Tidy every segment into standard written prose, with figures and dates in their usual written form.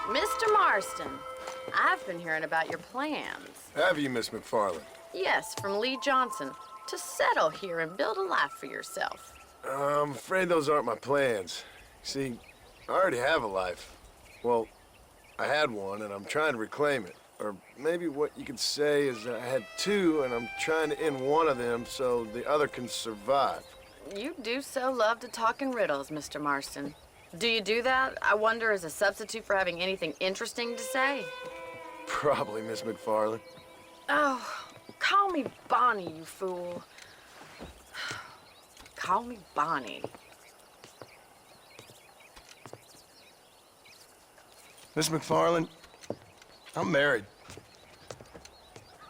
Mr. Marston, I've been hearing about your plans. Have you, Miss MacFarlane? Yes, from Lee Johnson, to settle here and build a life for yourself. I'm afraid those aren't my plans. See, I already have a life. Well, I had one, and I'm trying to reclaim it. Or maybe what you could say is I had two, and I'm trying to end one of them so the other can survive. You do so love to talk in riddles, Mr. Marston. Do you do that, I wonder, as a substitute for having anything interesting to say? Probably, Miss MacFarlane. Oh, call me Bonnie, you fool. Call me Bonnie. Miss MacFarlane, I'm married.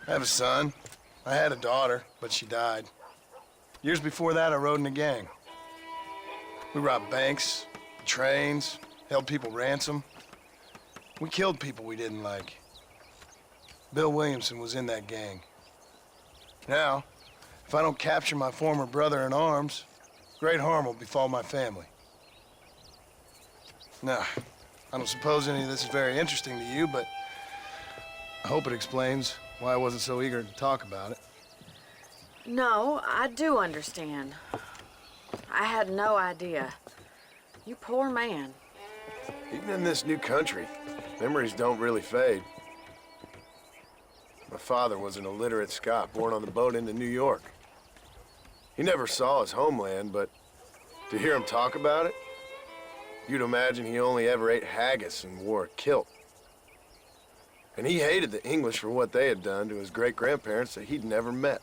I have a son. I had a daughter, but she died. Years before that, I rode in a gang. We robbed banks, trains, held people ransom. We killed people we didn't like. Bill Williamson was in that gang. Now, if I don't capture my former brother in arms, great harm will befall my family. Now, I don't suppose any of this is very interesting to you, but I hope it explains why I wasn't so eager to talk about it. No, I do understand. I had no idea. You poor man. Even in this new country, memories don't really fade. My father was an illiterate Scot born on the boat into New York. He never saw his homeland, but to hear him talk about it, you'd imagine he only ever ate haggis and wore a kilt. And he hated the English for what they had done to his great-grandparents that he'd never met.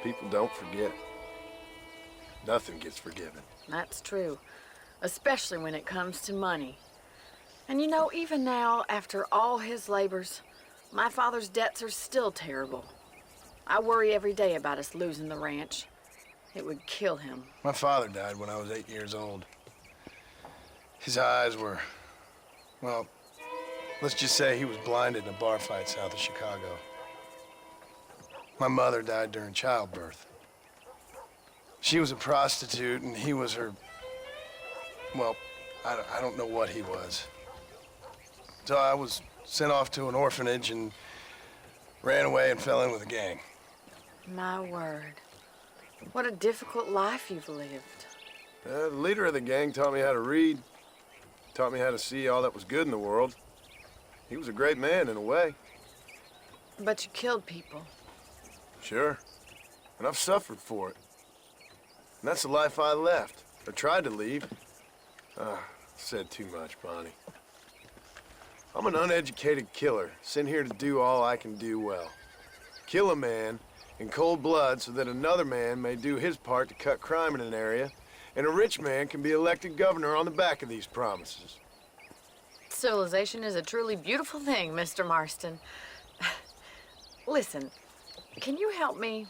People don't forget. Nothing gets forgiven. That's true, especially when it comes to money. And you know, even now, after all his labors, my father's debts are still terrible. I worry every day about us losing the ranch. It would kill him. My father died when I was 8 years old. His eyes were, well, let's just say he was blinded in a bar fight south of Chicago. My mother died during childbirth. She was a prostitute, and he was her, well, I don't know what he was. So I was sent off to an orphanage and ran away and fell in with a gang. My word. What a difficult life you've lived. The leader of the gang taught me how to read, taught me how to see all that was good in the world. He was a great man in a way. But you killed people. Sure. And I've suffered for it. And that's the life I left, or tried to leave. Said too much, Bonnie. I'm an uneducated killer, sent here to do all I can do well. Kill a man in cold blood so that another man may do his part to cut crime in an area, and a rich man can be elected governor on the back of these promises. Civilization is a truly beautiful thing, Mr. Marston. Listen, can you help me?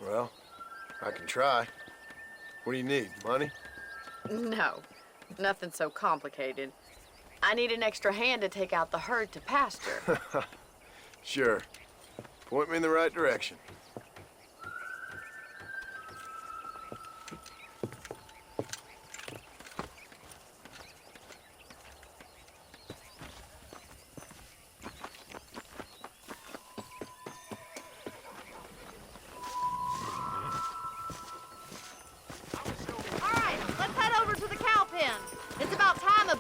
Well, I can try. What do you need, money? No, nothing so complicated. I need an extra hand to take out the herd to pasture. Sure. Point me in the right direction.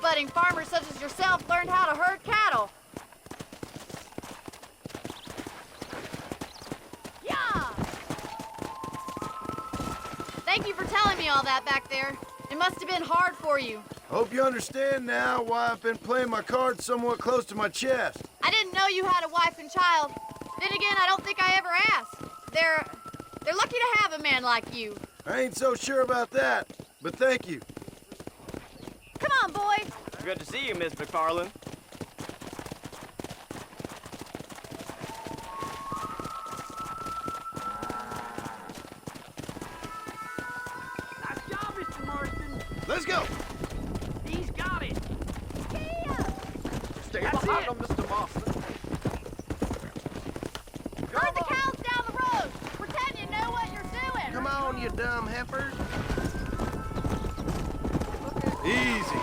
Budding farmers such as yourself learned how to herd cattle. Yeah! Thank you for telling me all that back there. It must have been hard for you. Hope you understand now why I've been playing my cards somewhat close to my chest. I didn't know you had a wife and child. Then again, I don't think I ever asked. They're lucky to have a man like you. I ain't so sure about that, but thank you. Come on, boy. Good to see you, Miss MacFarlane. Nice job, Mr. Marston. Let's go. He's got it. Stay That's behind it. him, Mr. Marston. Herd the cows down the road. Pretend you know what you're doing. Come on, you dumb heifers. Easy.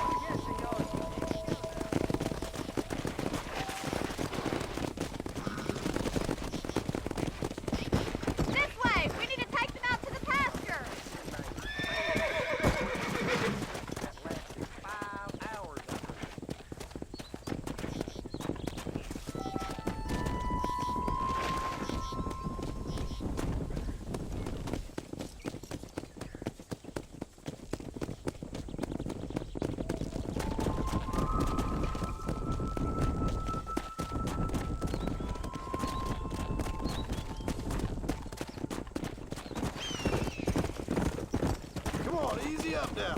Easy up now.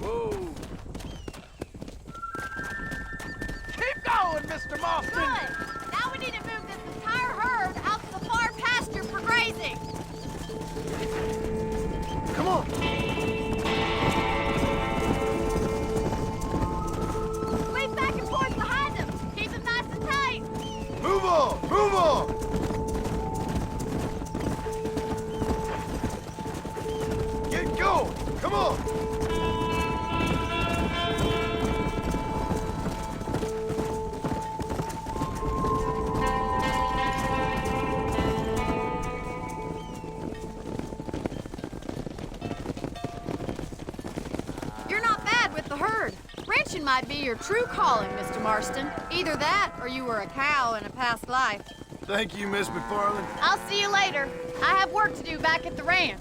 Whoa. Keep going, Mr. Marston. Good. Now we need to move this entire herd out to the far pasture for grazing. Come on. Squeeze back and forth behind them. Keep them nice and tight. Move on! Move on! Get going! Come on! You're not bad with the herd. Ranching might be your true calling, Mr. Marston. Either that, or you were a cow in a past life. Thank you, Miss MacFarlane. I'll see you later. I have work to do back at the ranch.